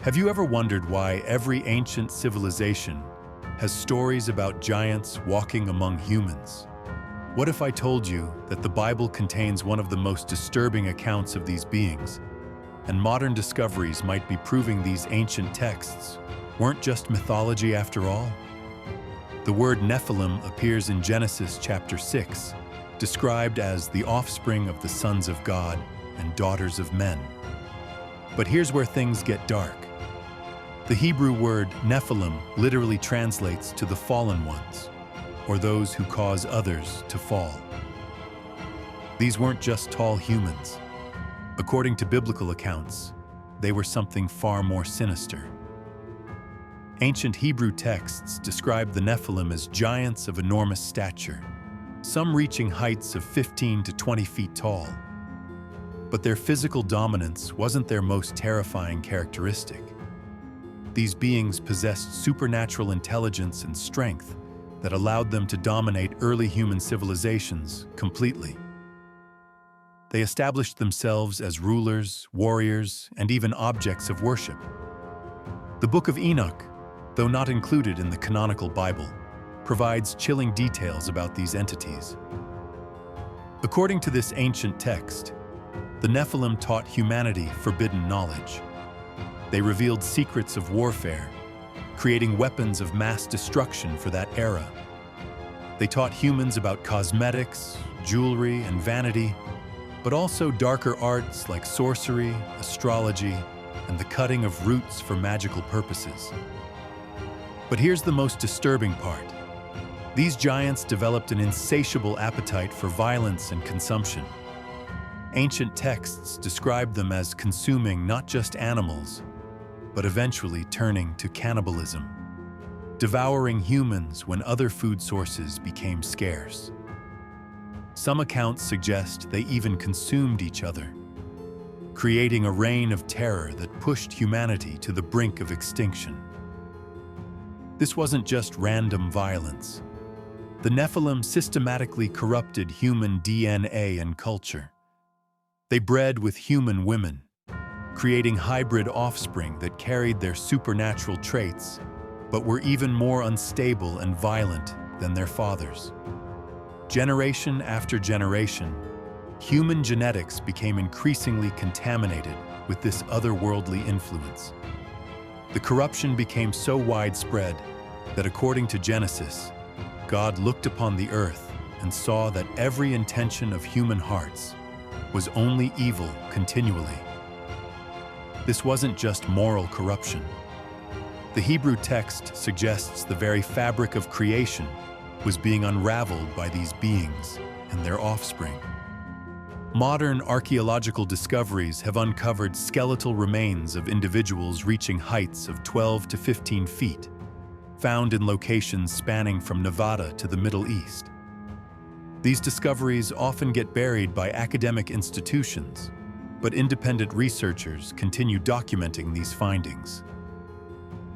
Have you ever wondered why every ancient civilization has stories about giants walking among humans? What if I told you that the Bible contains one of the most disturbing accounts of these beings, and modern discoveries might be proving these ancient texts weren't just mythology after all? The word Nephilim appears in Genesis chapter 6, described as the offspring of the sons of God and daughters of men. But here's where things get dark. The Hebrew word Nephilim literally translates to the fallen ones, or those who cause others to fall. These weren't just tall humans. According to biblical accounts, they were something far more sinister. Ancient Hebrew texts describe the Nephilim as giants of enormous stature, some reaching heights of 15 to 20 feet tall. But their physical dominance wasn't their most terrifying characteristic. These beings possessed supernatural intelligence and strength that allowed them to dominate early human civilizations completely. They established themselves as rulers, warriors, and even objects of worship. The Book of Enoch, though not included in the canonical Bible, provides chilling details about these entities. According to this ancient text, the Nephilim taught humanity forbidden knowledge. They revealed secrets of warfare, creating weapons of mass destruction for that era. They taught humans about cosmetics, jewelry, and vanity, but also darker arts like sorcery, astrology, and the cutting of roots for magical purposes. But here's the most disturbing part. These giants developed an insatiable appetite for violence and consumption. Ancient texts describe them as consuming not just animals, but eventually turning to cannibalism, devouring humans when other food sources became scarce. Some accounts suggest they even consumed each other, creating a reign of terror that pushed humanity to the brink of extinction. This wasn't just random violence. The Nephilim systematically corrupted human DNA and culture. They bred with human women, creating hybrid offspring that carried their supernatural traits, but were even more unstable and violent than their fathers. Generation after generation, human genetics became increasingly contaminated with this otherworldly influence. The corruption became so widespread that, according to Genesis, God looked upon the earth and saw that every intention of human hearts was only evil continually. This wasn't just moral corruption. The Hebrew text suggests the very fabric of creation was being unraveled by these beings and their offspring. Modern archaeological discoveries have uncovered skeletal remains of individuals reaching heights of 12 to 15 feet, found in locations spanning from Nevada to the Middle East. These discoveries often get buried by academic institutions, but independent researchers continue documenting these findings.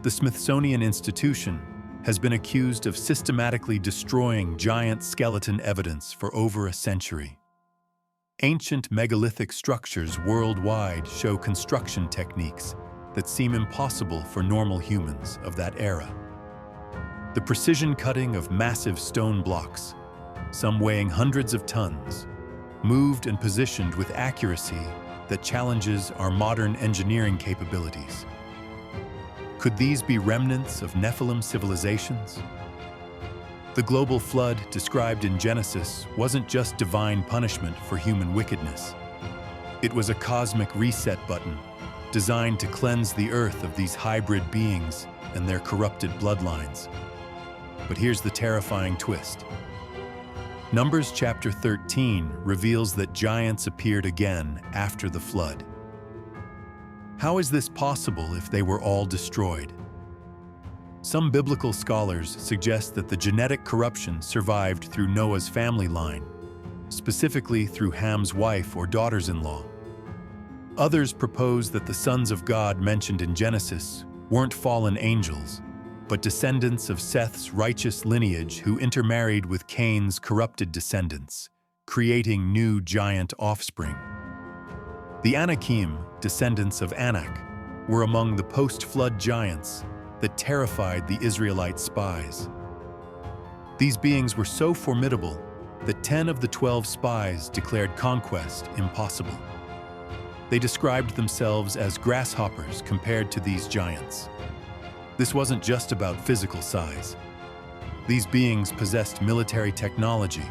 The Smithsonian Institution has been accused of systematically destroying giant skeleton evidence for over a century. Ancient megalithic structures worldwide show construction techniques that seem impossible for normal humans of that era. The precision cutting of massive stone blocks, some weighing hundreds of tons, moved and positioned with accuracy that challenges our modern engineering capabilities. Could these be remnants of Nephilim civilizations? The global flood described in Genesis wasn't just divine punishment for human wickedness. It was a cosmic reset button designed to cleanse the earth of these hybrid beings and their corrupted bloodlines. But here's the terrifying twist. Numbers chapter 13 reveals that giants appeared again after the flood. How is this possible if they were all destroyed? Some biblical scholars suggest that the genetic corruption survived through Noah's family line, specifically through Ham's wife or daughters-in-law. Others propose that the sons of God mentioned in Genesis weren't fallen angels, but descendants of Seth's righteous lineage who intermarried with Cain's corrupted descendants, creating new giant offspring. The Anakim, descendants of Anak, were among the post-flood giants that terrified the Israelite spies. These beings were so formidable that 10 of the 12 spies declared conquest impossible. They described themselves as grasshoppers compared to these giants. This wasn't just about physical size. These beings possessed military technology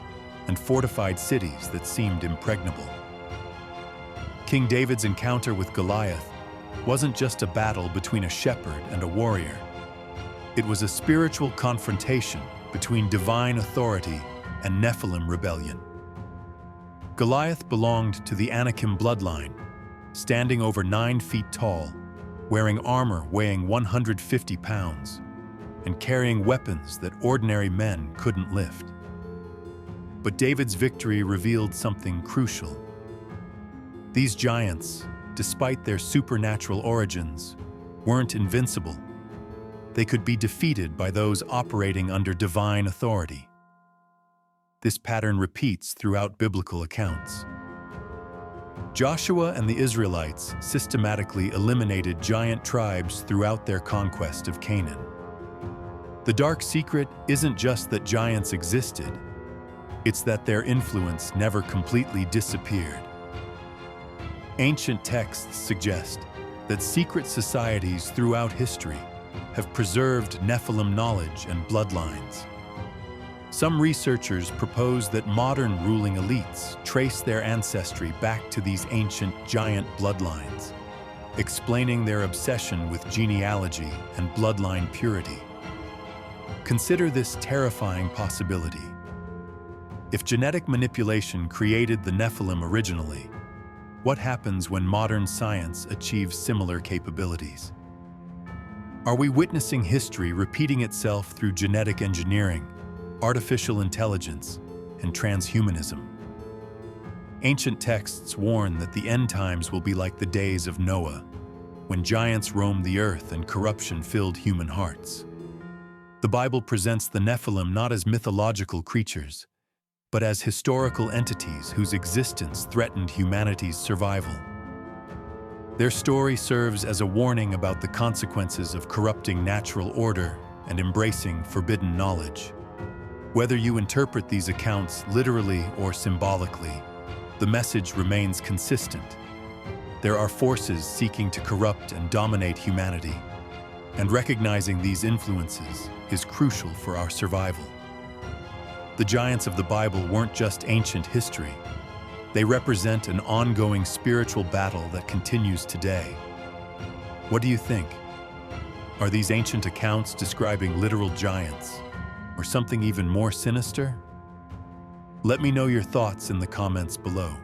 and fortified cities that seemed impregnable. King David's encounter with Goliath wasn't just a battle between a shepherd and a warrior. It was a spiritual confrontation between divine authority and Nephilim rebellion. Goliath belonged to the Anakim bloodline, standing over 9 feet tall, wearing armor weighing 150 pounds, and carrying weapons that ordinary men couldn't lift. But David's victory revealed something crucial. These giants, despite their supernatural origins, weren't invincible. They could be defeated by those operating under divine authority. This pattern repeats throughout biblical accounts. Joshua and the Israelites systematically eliminated giant tribes throughout their conquest of Canaan. The dark secret isn't just that giants existed, it's that their influence never completely disappeared. Ancient texts suggest that secret societies throughout history have preserved Nephilim knowledge and bloodlines. Some researchers propose that modern ruling elites trace their ancestry back to these ancient giant bloodlines, explaining their obsession with genealogy and bloodline purity. Consider this terrifying possibility. If genetic manipulation created the Nephilim originally, what happens when modern science achieves similar capabilities? Are we witnessing history repeating itself through genetic engineering, artificial intelligence, and transhumanism? Ancient texts warn that the end times will be like the days of Noah, when giants roamed the earth and corruption filled human hearts. The Bible presents the Nephilim not as mythological creatures, but as historical entities whose existence threatened humanity's survival. Their story serves as a warning about the consequences of corrupting natural order and embracing forbidden knowledge. Whether you interpret these accounts literally or symbolically, the message remains consistent. There are forces seeking to corrupt and dominate humanity, and recognizing these influences is crucial for our survival. The giants of the Bible weren't just ancient history. They represent an ongoing spiritual battle that continues today. What do you think? Are these ancient accounts describing literal giants, or something even more sinister? Let me know your thoughts in the comments below.